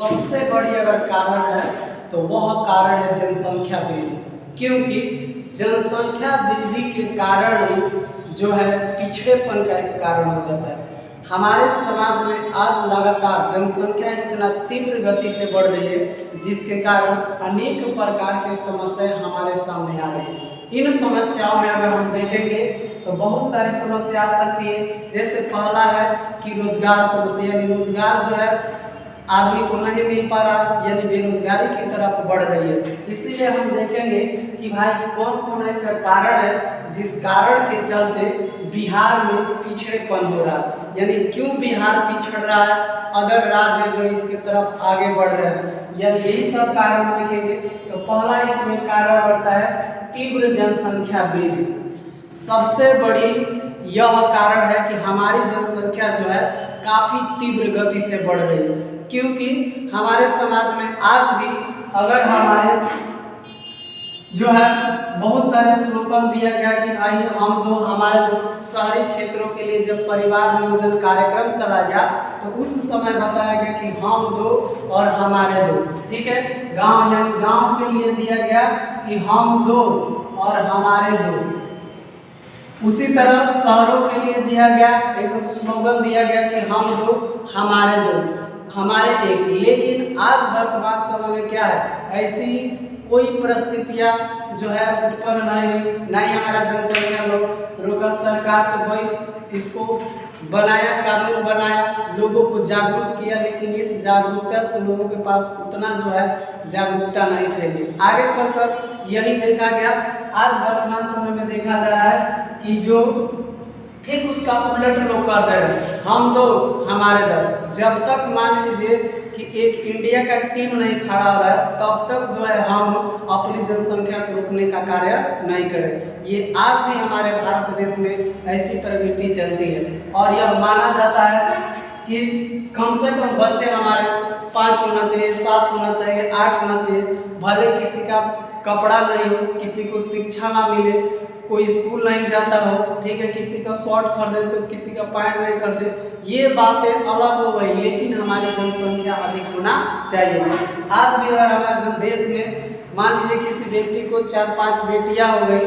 सबसे बड़ी अगर कारण है तो वह कारण है जनसंख्या वृद्धि, क्योंकि जनसंख्या वृद्धि के कारण ही जो है पिछड़ेपन का एक कारण हो जाता है। हमारे समाज में आज लगातार जनसंख्या इतना तीव्र गति से बढ़ रही है जिसके कारण अनेक प्रकार के समस्याएं हमारे सामने आ रही है। इन समस्याओं में अगर हम देखेंगे तो बहुत सारी समस्या आ सकती है। जैसे पहला है कि रोजगार समस्या, यानी रोजगार जो है आदमी को नहीं मिल पा रहा, यानी बेरोजगारी की तरफ बढ़ रही है। इसीलिए हम देखेंगे कि भाई कौन कौन ऐसा कारण है जिस कारण के चलते बिहार में पिछड़ेपन हो रहा है, यानी क्यों बिहार पिछड़ रहा है, अदर राज्य जो इसके तरफ आगे बढ़ रहे हैं, यानी यही सब कारण देखेंगे। तो पहला इसमें कारण बढ़ता है तीव्र जनसंख्या वृद्धि। सबसे बड़ी यह कारण है कि हमारी जनसंख्या जो है काफी तीव्र गति से बढ़ रही है, क्योंकि हमारे समाज में आज भी अगर हमारे जो है बहुत सारे स्लोगन दिया गया कि भाई हम दो हमारे दो, शहरी क्षेत्रों के लिए जब परिवार नियोजन कार्यक्रम चला गया तो उस समय बताया गया कि हम दो और हमारे दो, ठीक है। गांव यानी गांव के लिए दिया गया कि हम दो और हमारे दो। उसी तरह शहरों के लिए दिया गया एक स्लोगन दिया गया कि हम दो हमारे दो हमारे एक। लेकिन आज वर्तमान समय में क्या है, ऐसी कोई परिस्थितियां जो है उत्पन्न नहीं हमारा जनसंख्या रोका। सरकार तो भाई इसको बनाया, कानून बनाया, लोगों को जागरूक किया, लेकिन इस जागरूकता से लोगों के पास उतना जो है जागरूकता नहीं फैली। आगे चलकर यही देखा गया, आज वर्तमान समय में देखा जा रहा है कि जो ठीक उसका उलट लोग कर दे रहे हैं, हम दो हमारे 10। जब तक मान लीजिए कि एक इंडिया का टीम नहीं खड़ा हो रहा है तब तक जो है हम अपनी जनसंख्या को रोकने का कार्य नहीं करें। ये आज भी हमारे भारत देश में ऐसी प्रवृत्ति चलती है और यह माना जाता है कि कम से कम बच्चे हमारे 5 होना चाहिए, 7 होना चाहिए, 8 होना चाहिए। भले किसी का कपड़ा नहीं हो, किसी को शिक्षा ना मिले, कोई स्कूल नहीं जाता हो, ठीक है, किसी का शर्ट खरीदे तो किसी का पैंट नहीं खरीदे, ये बातें अलग हो गई, लेकिन हमारी जनसंख्या अधिक होना चाहिए। आज भी अगर हमारे देश में मान लीजिए किसी व्यक्ति को 4-5 बेटियां हो गई,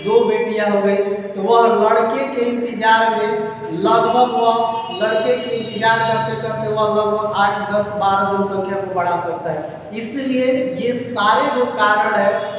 2 बेटियां हो गई, तो वह लड़के के इंतजार में लगभग वह लड़के के इंतजार करते करते वह लगभग 8, 10, 12 जनसंख्या को बढ़ा सकता है। इसलिए ये सारे जो कारण है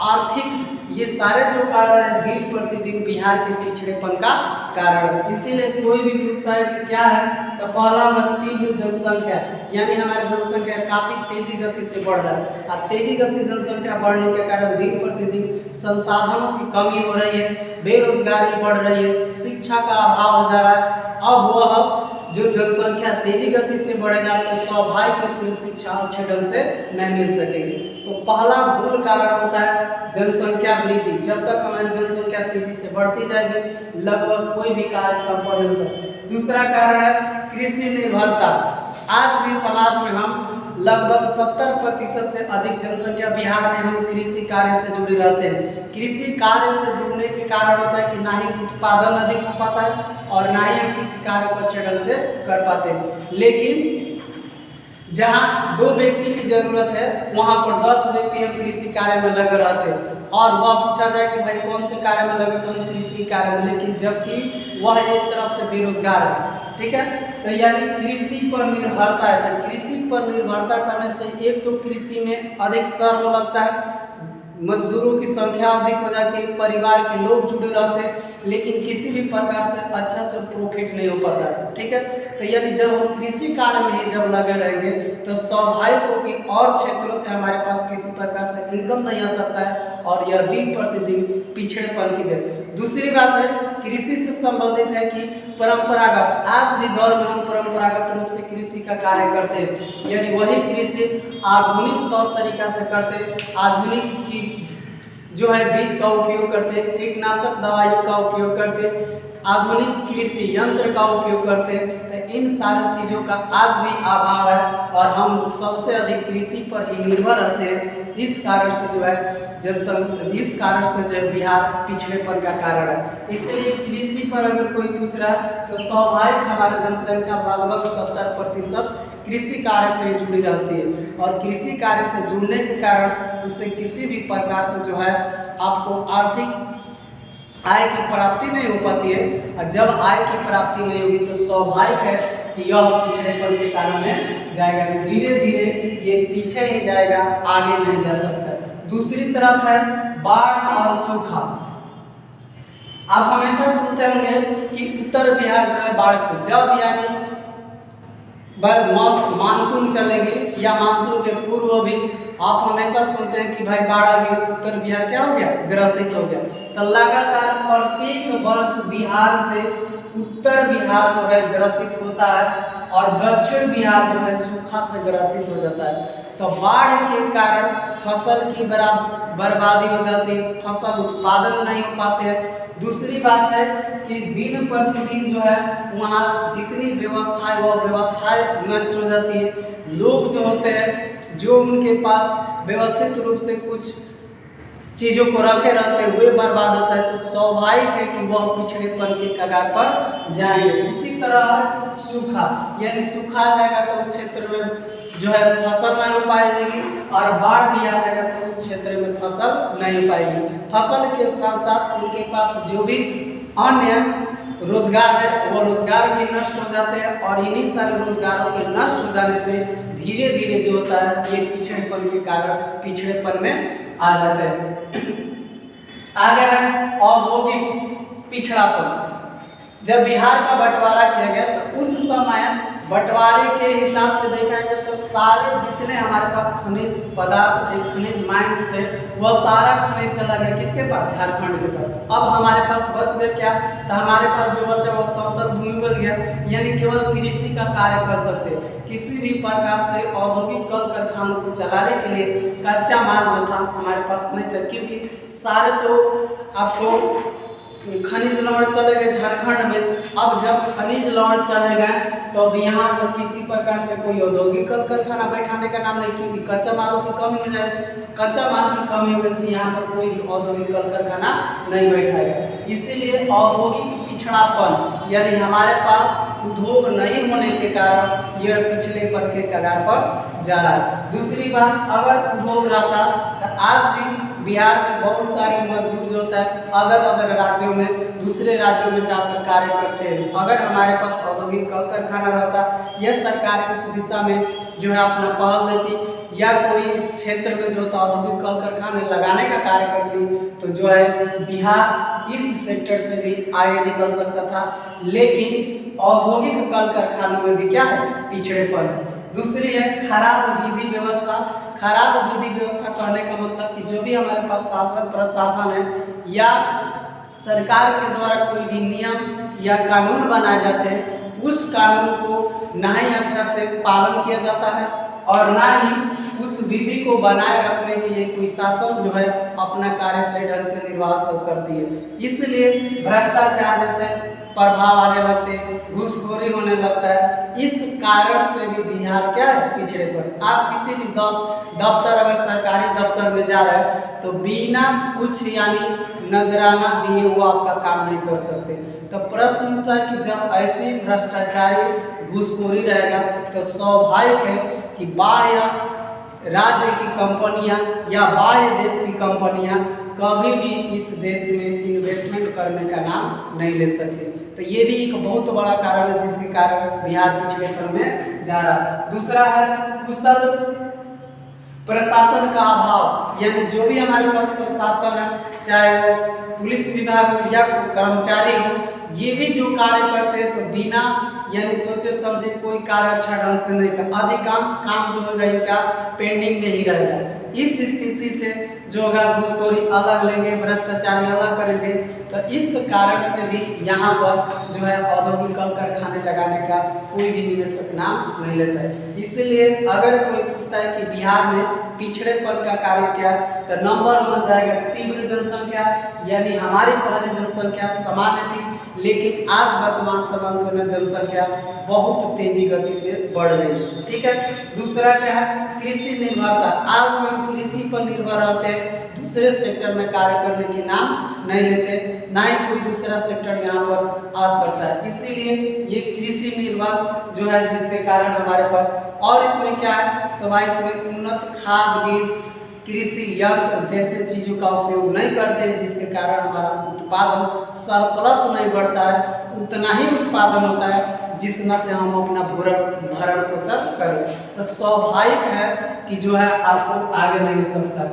आर्थिक, ये सारे जो कारण है दिन प्रतिदिन बिहार के पिछड़ेपन का कारण है। इसीलिए कोई भी पूछता है कि क्या है, तो पहला तीव्र जनसंख्या, यानी हमारी जनसंख्या काफी तेजी गति से बढ़ रहा है और तेजी गति जनसंख्या बढ़ने के कारण दिन प्रतिदिन संसाधनों की कमी हो रही है, बेरोजगारी बढ़ रही है, शिक्षा का अभाव हो जा रहा है। अब वह जो जनसंख्या तेजी गति से बढ़ेगा तो स्वाभाविक उसमें शिक्षा अच्छे ढंग से नहीं मिल सकेगी। तो पहला मूल कारण होता है जनसंख्या वृद्धि। जब तक हमारी जनसंख्या तेजी से बढ़ती जाएगी लगभग कोई भी कार्य संपन्न नहीं हो सकता। दूसरा कारण है कृषि निर्भरता। आज भी समाज में हम लगभग 70% से अधिक जनसंख्या बिहार में हम कृषि कार्य से जुड़े रहते हैं। कृषि कार्य से जुड़ने के कारण होता है कि ना ही उत्पादन अधिक हो पाता है और ना ही हम किसी कार्य को अच्छे ढंग से कर पाते हैं। लेकिन जहाँ 2 व्यक्ति की जरूरत है वहाँ पर 10 व्यक्ति हम कृषि कार्य में लगे रहते हैं और वह पूछा जाए कि भाई कौन से कार्य में लगे, तो हम कृषि कार्य में, लेकिन जबकि वह एक तरफ से बेरोजगार है, ठीक है। तो यानी कृषि पर निर्भरता है, तो कृषि पर निर्भरता करने से एक तो कृषि में अधिक श्रम लगता है, मजदूरों की संख्या अधिक हो जाती है, परिवार के लोग जुड़े रहते हैं, लेकिन किसी भी प्रकार से अच्छा से प्रॉफिट नहीं हो पाता है, ठीक है। तो यानी जब हम कृषि कार्य में ही जब लगे रहेंगे तो स्वाभाविक हो कि और क्षेत्रों से हमारे पास किसी प्रकार से इनकम नहीं आ सकता है और यह दिन प्रतिदिन पिछड़ेपन की जगह। दूसरी बात है कृषि से संबंधित है कि परंपरागत, आज भी दौर में हम परंपरागत रूप से कृषि का कार्य करते हैं, यानी वही कृषि आधुनिक तौर तरीका से करते हैं, आधुनिक की जो है बीज का उपयोग करते हैं, कीटनाशक दवाइयों का उपयोग करते हैं, आधुनिक कृषि यंत्र का उपयोग करते हैं। तो इन सारी चीज़ों का आज भी अभाव है और हम सबसे अधिक कृषि पर ही निर्भर रहते हैं। इस कारण से जो है इस कारण से जो है बिहार पिछड़ेपन का कारण है। इसलिए कृषि पर अगर कोई पूछ रहा है तो स्वाभाविक हमारी जनसंख्या लगभग 70% कृषि कार्य से जुड़ी रहती है, और कृषि कार्य से जुड़ने के कारण उससे किसी भी प्रकार से जो है आपको आर्थिक आय की प्राप्ति नहीं हो पाती है। और जब आय की प्राप्ति नहीं होगी तो स्वाभाविक है कि यह पिछड़ेपन के कारण में जाएगा, धीरे धीरे ये पीछे ही जाएगा, आगे नहीं जा सकता। दूसरी तरफ है बाढ़ और सूखा। आप हमेशा सुनते होंगे कि उत्तर बिहार जो है बाढ़ से, जब यानी मानसून चलेगी या मानसून के पूर्व भी आप हमेशा सुनते हैं कि भाई बाढ़ आ गई, उत्तर बिहार क्या हो गया, ग्रसित हो गया। तो लगातार प्रत्येक वर्ष बिहार से उत्तर बिहार जो है ग्रसित होता है और दक्षिण बिहार जो है सूखा से ग्रसित हो जाता है। तो बाढ़ के कारण फसल की बर्बादी हो जाती है, फसल उत्पादन नहीं हो पाते हैं। दूसरी बात है कि दिन प्रतिदिन जो है वहाँ जितनी व्यवस्थाएं वो व्यवस्थाएं नष्ट हो जाती है। लोग जो होते हैं जो उनके पास व्यवस्थित रूप से कुछ चीज़ों को रखे रहते हैं वे बर्बाद होता है, तो स्वाभाविक है कि वह पिछड़ेपन के कगार पर जाएंगे। उसी तरह सूखा, यानी सूखा आ जाएगा तो उस क्षेत्र में जो है फसल नहीं हो पाएगी, और बाढ़ भी आ जाएगा तो उस क्षेत्र में फसल नहीं हो पाएगी। फसल के साथ साथ उनके पास जो भी अन्य रोजगार है वो रोजगार भी नष्ट हो जाते हैं, और इन्हीं सारे रोजगारों के नष्ट हो जाने से धीरे धीरे जो होता है ये पिछड़ेपन के कारण पिछड़ेपन में आ जाते हैं। आगे है औद्योगिक पिछड़ापन। जब बिहार का बंटवारा किया गया तो उस समय बंटवारे के हिसाब से देखा गया तो सारे जितने हमारे पास खनिज पदार्थ थे, खनिज माइंस थे, वह सारा खनिज चला गया किसके पास, झारखंड के पास। अब हमारे पास बच गया क्या, तो हमारे पास जो बचा वो समतल भूमि बच गया, यानी केवल कृषि का कार्य कर सकते। किसी भी प्रकार से औद्योगिक कल कारखानों को चलाने के लिए कच्चा माल जो था हमारे पास नहीं था, क्योंकि सारे तो आपको खनिज लवण चले गए झारखंड में। अब जब खनिज लवण चले गए तो अब यहाँ पर किसी प्रकार से कोई औद्योगिक कल कारखाना बैठाने का नाम नहीं, क्योंकि कच्चा मालों की कमी हो जाए, कच्चा माल की कमी हो गई थी, यहाँ पर कोई भी औद्योगिक कल कारखाना नहीं बैठाएगा। इसीलिए औद्योगिक पिछड़ापन, यानी हमारे पास उद्योग नहीं होने के कारण यह पिछड़ेपन के कगार पर जा रहा है। दूसरी बात, अगर उद्योग रहता तो आज भी बिहार से बहुत सारे मजदूर जो होता है अलग अलग राज्यों में, दूसरे राज्यों में जाकर कार्य करते हैं। अगर हमारे पास औद्योगिक कल कारखाना रहता, यह सरकार इस दिशा में जो है अपना पहल देती, या कोई इस क्षेत्र में जो होता औद्योगिक कल कारखाने लगाने का कार्य करती, तो जो है बिहार इस सेक्टर से भी आगे निकल सकता था। लेकिन औद्योगिक कल कारखानों में भी क्या है, पिछड़ेपन है। दूसरी है खराब विधि व्यवस्था। खराब विधि व्यवस्था करने का मतलब कि जो भी हमारे पास शासन प्रशासन है या सरकार के द्वारा कोई भी नियम या कानून बनाए जाते हैं, उस कानून को ना ही अच्छा से पालन किया जाता है और ना ही उस विधि को बनाए रखने के लिए कोई शासन जो है अपना कार्य सही ढंग से निर्वाह करती है। इसलिए भ्रष्टाचार जैसे प्रभाव आने लगते, घूसखोरी होने लगता है। इस कारण से भी बिहार क्या है, पिछड़ेपन। आप किसी भी दफ्तर अगर सरकारी दफ्तर में जा रहे हैं तो बिना कुछ यानी नजराना दिए वो आपका काम नहीं कर सकते। तो प्रश्न उठता है कि जब ऐसी भ्रष्टाचारी घूसखोरी रहेगा तो स्वाभाविक है कि बाह्य राज्य की कंपनियां या बाह्य देश की कंपनियां कभी भी इस देश में इन्वेस्टमेंट करने का नाम नहीं ले सकते। तो ये भी एक बहुत बड़ा कारण है जिसके कारण बिहार पिछड़ेपन में जा रहा है। दूसरा है कुशल प्रशासन का अभाव, यानी जो भी हमारे पास प्रशासन है, चाहे वो पुलिस विभाग हो या कर्मचारी हो, ये भी जो कार्य करते हैं तो बिना यानी सोचे समझे कोई कार्य अच्छा ढंग से नहीं कर, अधिकांश काम जो होगा इनका पेंडिंग में ही रहेगा। इस स्थिति से जो होगा घूसखोरी अलग लेंगे, भ्रष्टाचारी अलग करेंगे, तो इस कारण से भी यहाँ पर जो है औद्योगिक कल कारखाने लगाने का कोई भी निवेशक नाम नहीं लेता है। इसलिए अगर कोई पूछता है कि बिहार में पिछड़ेपन का कारण क्या है, तो नंबर 1 जाएगा तीव्र जनसंख्या, यानी हमारी पहले जनसंख्या सामान्य थी लेकिन आज वर्तमान समय में जनसंख्या बहुत तेजी गति से बढ़ रही है। ठीक है। दूसरा क्या है, कृषि निर्भरता। आज हम कृषि पर निर्भर रहते हैं, दूसरे सेक्टर में कार्य करने की नाम नहीं लेते, ना ही कोई दूसरा सेक्टर यहाँ पर आ सकता है। इसीलिए ये कृषि निर्भर जो है जिसके कारण हमारे पास और इसमें क्या है, तो भाई इसमें उन्नत खाद बीज कृषि यंत्र जैसे चीज़ों का उपयोग नहीं करते हैं, जिसके कारण हमारा उत्पादन सरप्लस नहीं बढ़ता है, उतना ही उत्पादन होता है जितना से हम अपना भरण पोषण करें। तो स्वाभाविक है कि जो है आपको आगे नहीं हो सकता।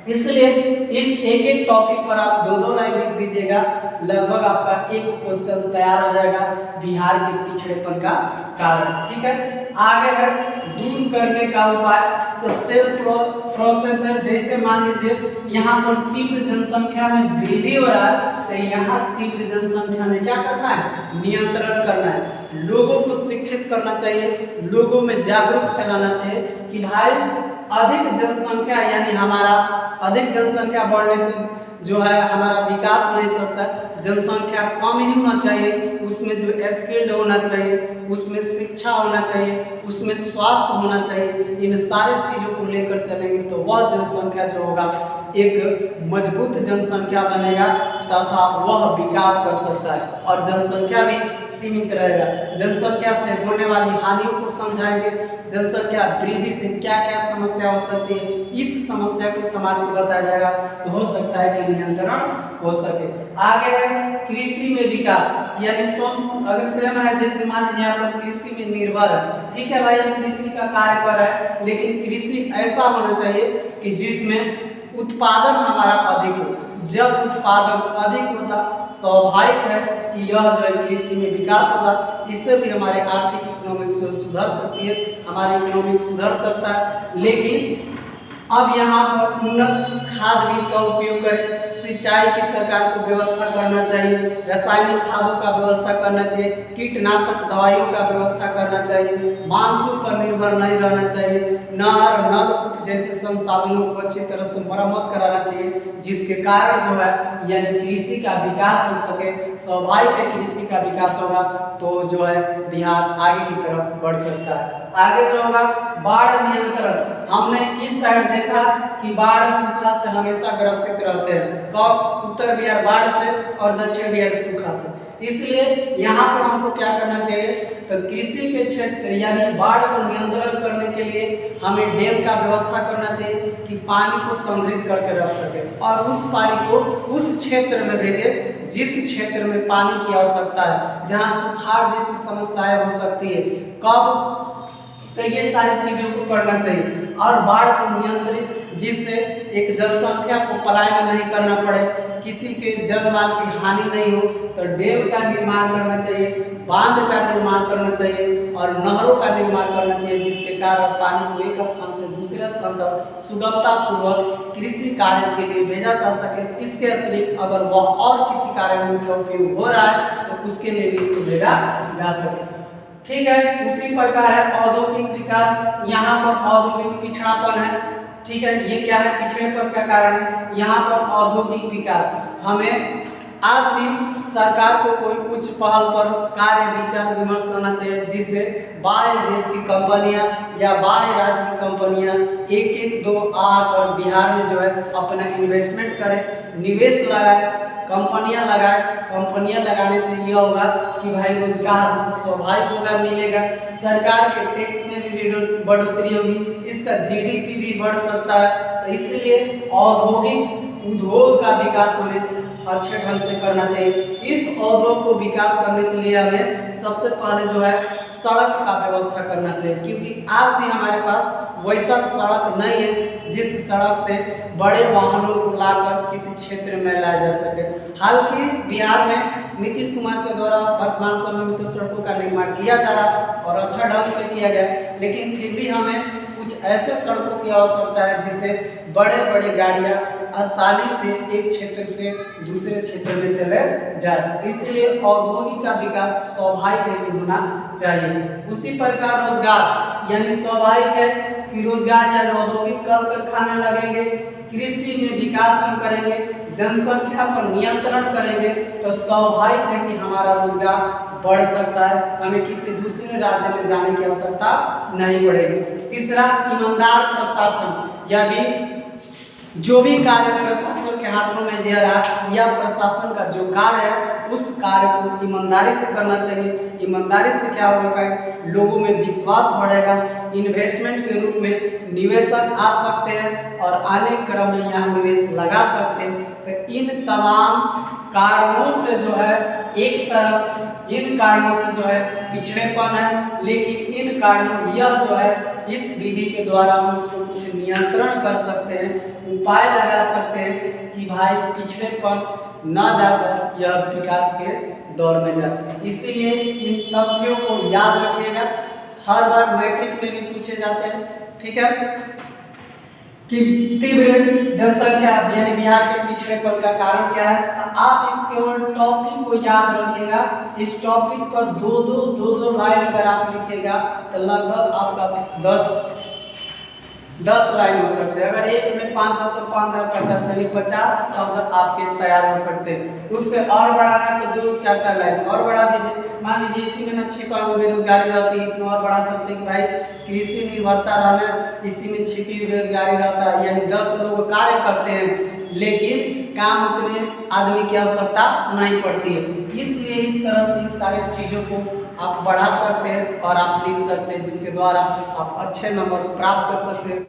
इसलिए इस एक एक टॉपिक पर आप दो दो लाइन लिख दीजिएगा, लगभग आपका एक क्वेश्चन तैयार हो जाएगा बिहार के पिछड़ेपन का कारण। ठीक है, आगे है दूर करने का उपाय। तो सेल्फ प्रोसेसर, जैसे मान लीजिए यहाँ पर तीव्र जनसंख्या में वृद्धि हो रहा है, तो यहाँ तीव्र जनसंख्या में क्या करना है, नियंत्रण करना है। लोगों को शिक्षित करना चाहिए, लोगों में जागरूक फैलाना चाहिए कि भाई अधिक जनसंख्या यानी हमारा अधिक जनसंख्या बढ़ने से जो है हमारा विकास नहीं सकता। जनसंख्या कम ही होना चाहिए, उसमें जो स्किल्ड होना चाहिए, उसमें शिक्षा होना चाहिए, उसमें स्वास्थ्य होना चाहिए। इन सारे चीज़ों को लेकर चलेंगे तो वह जनसंख्या जो होगा एक मजबूत जनसंख्या बनेगा तथा वह विकास कर सकता है, और जनसंख्या भी सीमित रहेगा। जनसंख्या से होने वाली हानियों को समझाएंगे, जनसंख्या वृद्धि से क्या क्या समस्या हो सकती है, इस समस्या को समाज को बताया जाएगा, तो हो सकता है कि नियंत्रण हो सके। आगे है कृषि में विकास, यानी अगर सेम है, जैसे मान लीजिए आप लोग कृषि में निर्भर है, ठीक है भाई, हम कृषि का कार्य कर रहे हैं, लेकिन कृषि ऐसा होना चाहिए कि जिसमें उत्पादन हमारा अधिक हो। जब उत्पादन अधिक होता, स्वाभाविक है कि यह जो है कृषि में विकास होगा, इससे भी हमारे आर्थिक इकोनॉमिक्स सुधर सकती है, हमारी इकोनॉमिक सुधर सकता है। लेकिन अब यहाँ पर उन्नत खाद बीज का उपयोग करें, सिंचाई की सरकार को व्यवस्था करना चाहिए, रासायनिक खादों का व्यवस्था करना चाहिए, कीटनाशक दवाइयों का व्यवस्था करना चाहिए, मानसून पर निर्भर नहीं रहना चाहिए, नहर नलकूप जैसे संसाधनों को अच्छी तरह से मरम्मत कराना चाहिए, जिसके कारण जो है यानी कृषि का विकास हो सके। स्वाभाविक है कृषि का विकास होगा तो जो है बिहार आगे की तरफ बढ़ सकता है। आगे जो होगा बाढ़ नियंत्रण, हमने इस साइड देखा कि बाढ़ सूखा से हमेशा ग्रसित रहते हैं, कब, उत्तर बिहार बाढ़ से और दक्षिण बिहार सूखा से। इसलिए यहाँ पर हमको क्या करना चाहिए, तो कृषि के क्षेत्र यानी बाढ़ को नियंत्रण करने के लिए हमें डैम का व्यवस्था करना चाहिए कि पानी को संग्रहित करके रख सके, और उस पानी को उस क्षेत्र में भेजे जिस क्षेत्र में पानी की आवश्यकता है, जहाँ सुखाड़ जैसी समस्याएं हो सकती है। कब, तो ये सारी चीजों को करना चाहिए, और बाढ़ को नियंत्रित, जिससे एक जनसंख्या को पलायन नहीं करना पड़े, किसी के जन माल की हानि नहीं हो, तो डैम का निर्माण करना चाहिए, बांध का निर्माण करना चाहिए और नहरों का निर्माण करना चाहिए, जिसके कारण पानी को एक स्थान से दूसरे स्थान तक सुगमता पूर्वक कृषि कार्य के लिए भेजा जा सके। इसके अतिरिक्त अगर वह और किसी कार्य में उसका उपयोग हो रहा है तो उसके लिए भी इसको भेजा जा सके। ठीक है, उसी प्रकार है औद्योगिक विकास, यहाँ पर औद्योगिक पिछड़ापन है। ठीक है, ये क्या है, पिछड़ेपन का कारण है। यहाँ पर औद्योगिक विकास, हमें आज भी सरकार को कोई उच्च पहल पर कार्य विचार विमर्श करना चाहिए, जिससे बाहर देश की कंपनियां या बाहर राज्य की कंपनियां एक एक दो आकर बिहार में जो है अपना इन्वेस्टमेंट करें, निवेश लगाए, कंपनियां लगाए। कंपनियां लगाने से यह होगा कि भाई रोजगार हमको स्वाभाविक होगा, मिलेगा, सरकार के टैक्स में भी बढ़ोतरी होगी, इसका जीडीपी भी बढ़ सकता है। तो इसलिए औद्योगिक उद्योग का विकास हमें अच्छे ढंग से करना चाहिए। इस उद्योग को विकास करने के लिए हमें सबसे पहले जो है सड़क का व्यवस्था करना चाहिए, क्योंकि आज भी हमारे पास वैसा सड़क नहीं है जिस सड़क से बड़े वाहनों को लाकर किसी क्षेत्र में लाया जा सके। हालांकि बिहार में नीतीश कुमार के द्वारा वर्तमान समय में तो सड़कों का निर्माण किया जा रहा और अच्छा ढंग से किया गया, लेकिन फिर भी हमें कुछ ऐसे सड़कों की आवश्यकता है जिससे बड़े बड़े गाड़ियाँ आसानी से एक क्षेत्र से दूसरे क्षेत्र में चले जाए। इसलिए औद्योगिक का विकास स्वाभाविक है कि होना चाहिए। उसी प्रकार रोजगार, यानी स्वाभाविक है कि रोजगार या औद्योगिक कल कारखाने लगेंगे, कृषि में विकास हम करेंगे, जनसंख्या पर नियंत्रण करेंगे, तो स्वाभाविक है कि हमारा रोजगार बढ़ सकता है, हमें किसी दूसरे राज्य में जाने की आवश्यकता नहीं पड़ेगी। तीसरा, ईमानदार प्रशासन, यह भी जो भी कार्य प्रशासन के हाथों में जा रहा या प्रशासन का जो कार्य है उस कार्य को ईमानदारी से करना चाहिए। ईमानदारी से क्या होगा, लोगों में विश्वास बढ़ेगा, इन्वेस्टमेंट के रूप में निवेशक आ सकते हैं और आने क्रम में यहाँ निवेश लगा सकते हैं। तो इन तमाम कारणों से जो है एक तरफ इन कारणों से जो है पिछड़ेपन है, लेकिन इन कारणों यह जो है इस विधि के द्वारा हम उसको कुछ नियंत्रण कर सकते हैं, उपाय लगा सकते हैं कि भाई पिछड़ेपन न जाकर यह विकास के दौर में जाए। इसीलिए इन तथ्यों को याद रखिएगा, हर बार मैट्रिक में भी पूछे जाते हैं, ठीक है, कि तीव्र जनसंख्या यानी बिहार के पिछड़ेपन का कारण क्या है। तो आप इस केवल टॉपिक को याद रखिएगा, इस टॉपिक पर दो लाइन अगर आप लिखिएगा तो लगभग आपका 10 लाइन हो सकते हैं। अगर एक में 5 है तो 5 है 50, यानी 50 शब्द आपके तैयार हो सकते हैं। उससे और बढ़ाना है तो 2-4 लाइन और बढ़ा दीजिए। मान लीजिए इसी में न छिपा हुआ बेरोजगारी रहती है, इसमें और बढ़ा सकते हैं कि भाई कृषि निर्भरता रहना, इसी में छिपी हुई बेरोजगारी रहता है, यानी 10 लोग कार्य करते हैं लेकिन काम उतने आदमी की आवश्यकता नहीं पड़ती है। इसलिए इस तरह से इस सारी चीज़ों को आप बढ़ा सकते हैं और आप लिख सकते हैं, जिसके द्वारा आप अच्छे नंबर प्राप्त कर सकते हैं।